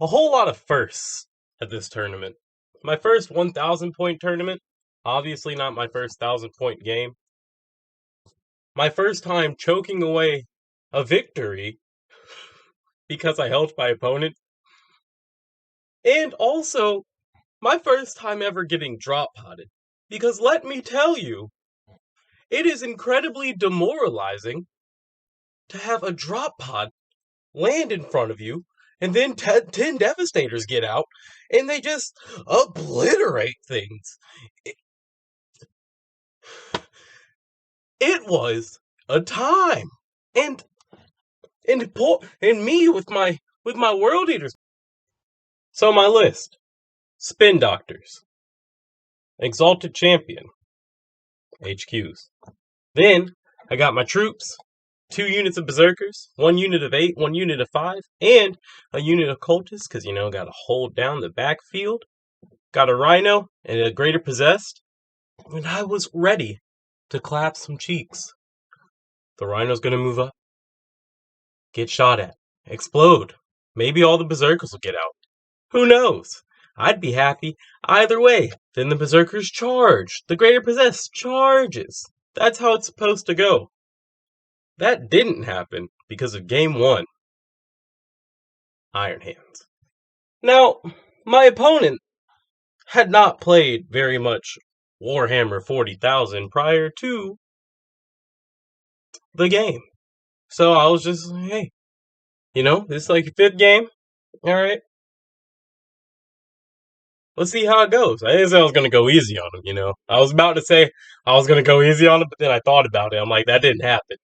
a whole lot of firsts at this tournament. My first 1,000 point tournament, obviously not my first 1,000 point game. My first time choking away a victory because I helped my opponent. And also, my first time ever getting drop potted. Because let me tell you, it is incredibly demoralizing to have a drop pod land in front of you, and then 10 Devastators get out, and they just obliterate things. It, it was a time. And and me with my World Eaters. So my list: Spin Doctors, Exalted Champion, HQs. Then I got my troops: 2 units of Berserkers, 1 unit of 8, 1 unit of 5, and a unit of Cultists, because, gotta hold down the backfield. Got a Rhino and a Greater Possessed, and I was ready to clap some cheeks. The Rhino's gonna move up, get shot at, explode. Maybe all the Berserkers will get out. Who knows? I'd be happy either way. Then the Berserkers charge. The Greater Possessed charges. That's how it's supposed to go. That didn't happen because of Game 1. Iron Hands. Now, my opponent had not played very much Warhammer 40,000 prior to the game. So I was just, hey, this is like your 5th game. Alright. Let's see how it goes. I didn't say I was going to go easy on him, I was about to say I was going to go easy on him, but then I thought about it. I'm like, that didn't happen.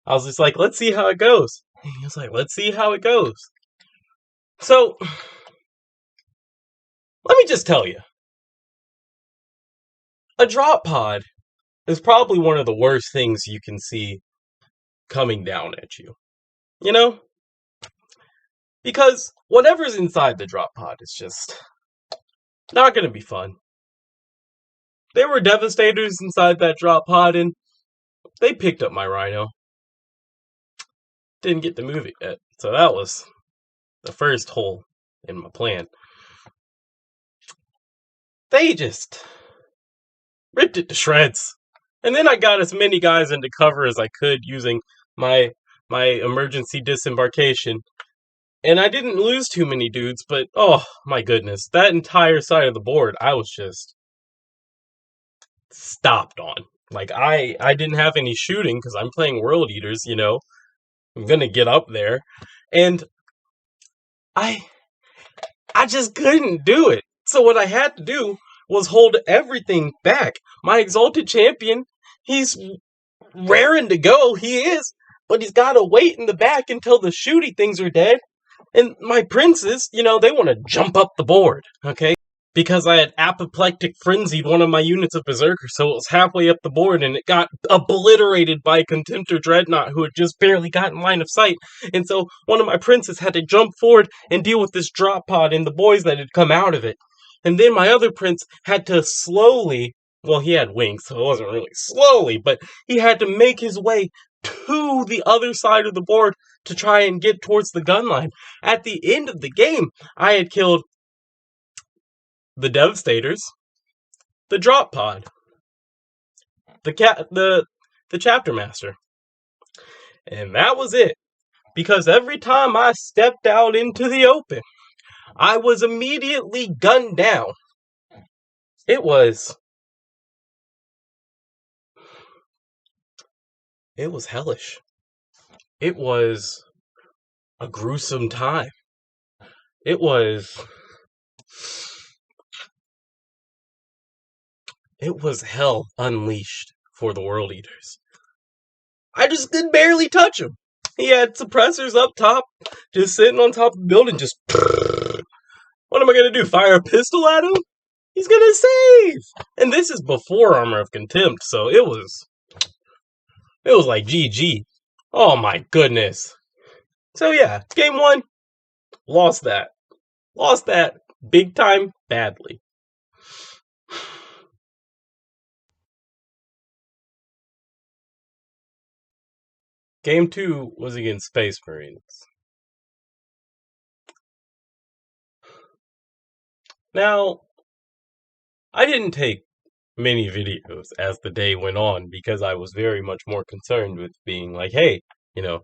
I was just like, let's see how it goes. He was like, let's see how it goes. So, let me just tell you. A drop pod is probably one of the worst things you can see coming down at you. Because whatever's inside the drop pod is just not going to be fun. There were Devastators inside that drop pod, and they picked up my Rhino. Didn't get to move it yet, so that was the first hole in my plan. They just ripped it to shreds. And then I got as many guys into cover as I could using my emergency disembarkation. And I didn't lose too many dudes, but oh my goodness, that entire side of the board, I was just stopped on. Like, I didn't have any shooting because I'm playing World Eaters, I'm gonna get up there. And I just couldn't do it. So what I had to do was hold everything back. My Exalted Champion, he's raring to go, he is, but he's gotta wait in the back until the shooty things are dead. And my princes, they want to jump up the board, okay? Because I had apoplectic frenzied one of my units of Berserker, so it was halfway up the board, and it got obliterated by Contemptor Dreadnought, who had just barely gotten line of sight. And so one of my princes had to jump forward and deal with this drop pod and the boys that had come out of it. And then my other prince had to slowly, well, he had wings, so it wasn't really slowly, but he had to make his way to the other side of the board to try and get towards the gun line. At the end of the game, I had killed the Devastators, the Drop Pod, the Chapter Master. And that was it. Because every time I stepped out into the open, I was immediately gunned down. It was hellish. It was a gruesome time. It was hell unleashed for the World Eaters. I just could barely touch him. He had suppressors up top, just sitting on top of the building, just... What am I gonna do, fire a pistol at him? He's gonna save! And this is before Armor of Contempt, so it was like GG. Oh my goodness. So yeah, game 1, lost that. Lost that big time badly. Game 2 was against Space Marines. Now, I didn't take many videos as the day went on because I was very much more concerned with being like, hey, you know,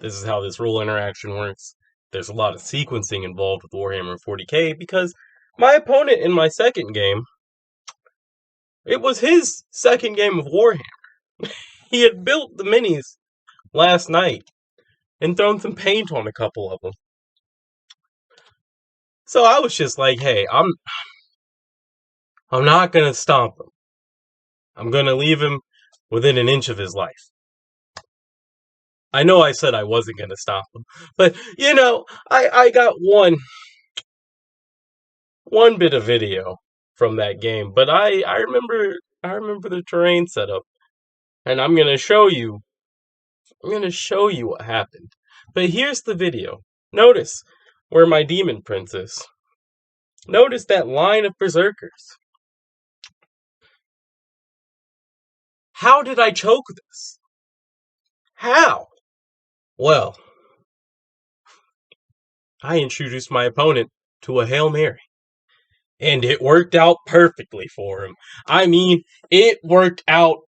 this is how this rule interaction works. There's a lot of sequencing involved with Warhammer 40k because my opponent in my second game, it was his second game of Warhammer. He had built the minis last night and thrown some paint on a couple of them. So I was just like, hey, I'm not gonna stomp him. I'm gonna leave him within an inch of his life. I know I said I wasn't gonna stop him, but I got one bit of video from that game, but I remember the terrain setup, and I'm gonna show you what happened. But here's the video. Notice where my demon prince is. Notice that line of berserkers. How did I choke this? How? Well, I introduced my opponent to a Hail Mary, and it worked out perfectly for him. I mean, it worked out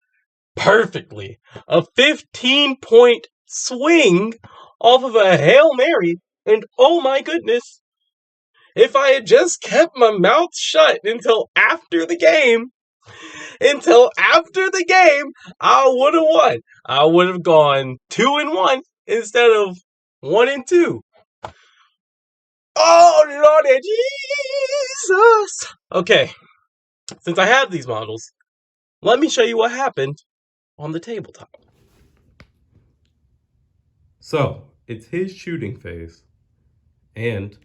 perfectly. A 15-point swing off of a Hail Mary, and oh my goodness, if I had just kept my mouth shut until after the game, I would have won. I would have gone 2-1 instead of 1-2. Oh, Lordy Jesus! Okay, since I have these models, let me show you what happened on the tabletop. So, it's his shooting phase, and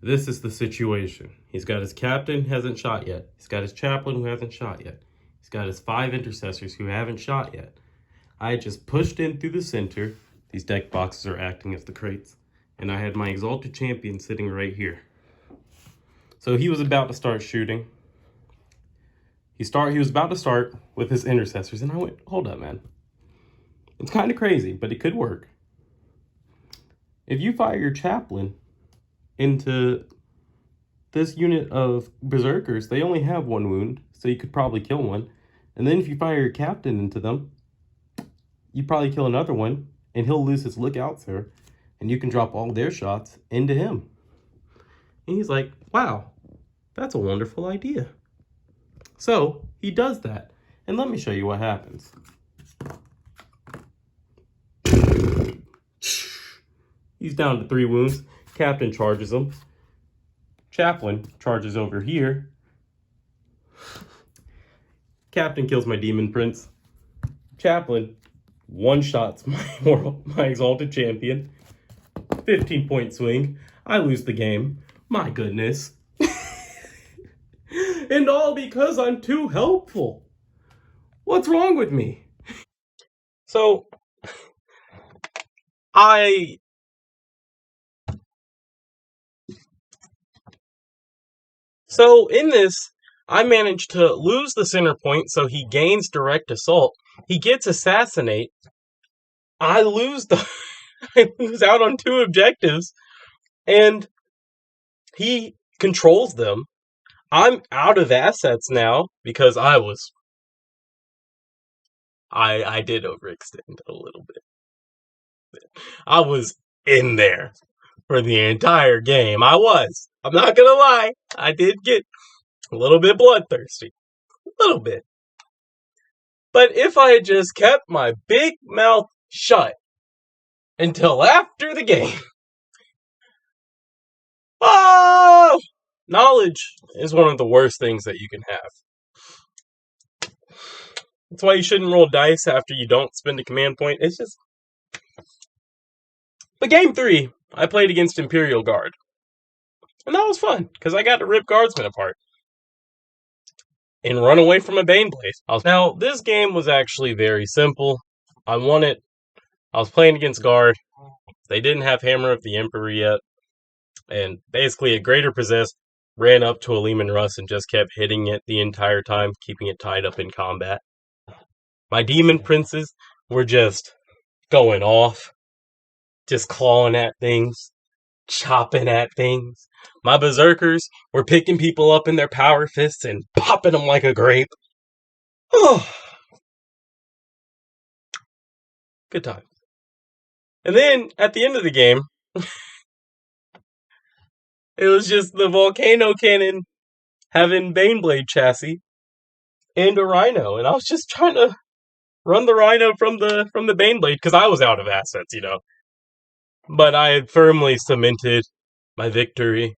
this is the situation. He's got his captain, hasn't shot yet. He's got his chaplain, who hasn't shot yet. He's got his 5 intercessors, who haven't shot yet. I just pushed in through the center. These deck boxes are acting as the crates. And I had my Exalted Champion sitting right here. So he was about to start shooting. He was about to start with his intercessors, and I went, hold up, man. It's kind of crazy, but it could work. If you fire your chaplain into this unit of berserkers, they only have 1 wound, so you could probably kill one. And then if you fire your captain into them, you probably kill another one, and he'll lose his lookout, sir, and you can drop all their shots into him. And he's like, wow, that's a wonderful idea. So he does that, and let me show you what happens. He's down to 3 wounds. Captain charges him. Chaplain charges over here. Captain kills my demon prince. Chaplain one-shots my Exalted Champion. 15-point swing. I lose the game. My goodness. And all because I'm too helpful. What's wrong with me? So, in this, I managed to lose the center point, so he gains direct assault. He gets assassinate. I lose out on 2 objectives, and he controls them. I'm out of assets now because I did overextend a little bit. I was in there for the entire game. I'm not gonna lie. I did get a little bit bloodthirsty. A little bit. But if I had just kept my big mouth shut until after the game. Oh! Knowledge is one of the worst things that you can have. That's why you shouldn't roll dice after you don't spend a command point. It's just. But game 3, I played against Imperial Guard. And that was fun, because I got to rip guardsmen apart. And run away from a Baneblade. Now, this game was actually very simple. I won it. I was playing against Guard. They didn't have Hammer of the Emperor yet. And basically, a Greater Possessed ran up to a Leman Russ and just kept hitting it the entire time, keeping it tied up in combat. My Demon Princes were just going off, just clawing at things. chopping at things. My berserkers were picking people up in their power fists and popping them like a grape. Oh, good time. And then at the end of the game, it was just the volcano cannon having Baneblade chassis and a rhino, and I was just trying to run the rhino from the Baneblade because I was out of assets, you know. But I had firmly cemented my victory.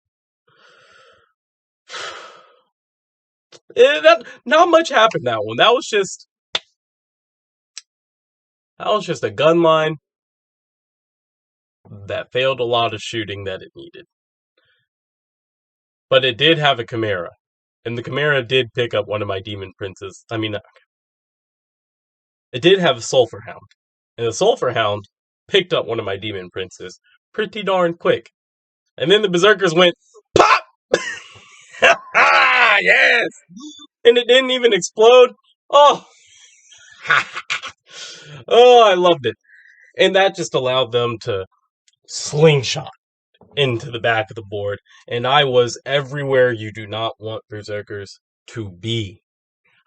Not much happened that one. That was just a gun line that failed a lot of shooting that it needed. But it did have a Chimera. And the Chimera did pick up one of my demon princes. I mean, it did have a Sulfur Hound. And the Sulfur Hound picked up one of my demon princes pretty darn quick. And then the Berserkers went, pop! Yes! And it didn't even explode. Oh! Oh, I loved it. And that just allowed them to slingshot into the back of the board. And I was everywhere you do not want Berserkers to be.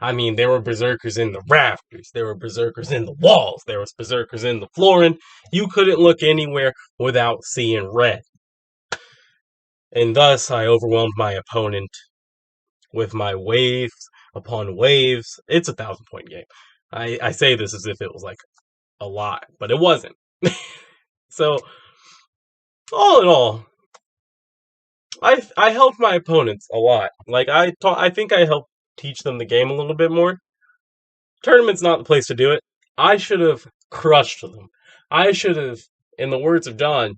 I mean, there were Berserkers in the rafters, there were Berserkers in the walls, there was Berserkers in the flooring. You couldn't look anywhere without seeing red. And thus, I overwhelmed my opponent with my waves upon waves. It's a 1,000-point game. I say this as if it was like a lot, but it wasn't. So, all in all, I helped my opponents a lot. Like I think I helped teach them the game a little bit more. Tournament's not the place to do it. I should have crushed them. I should have, in the words of John,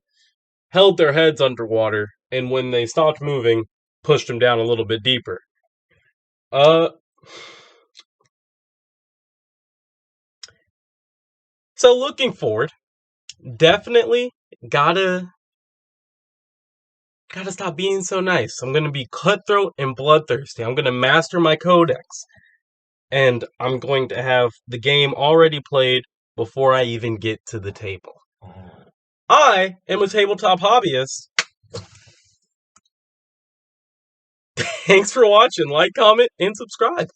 held their heads underwater, and when they stopped moving, pushed them down a little bit deeper. So looking forward, definitely gotta stop being so nice. I'm gonna be cutthroat and bloodthirsty. I'm gonna master my codex. And I'm going to have the game already played before I even get to the table. I am a tabletop hobbyist. Thanks for watching. Like, comment, and subscribe.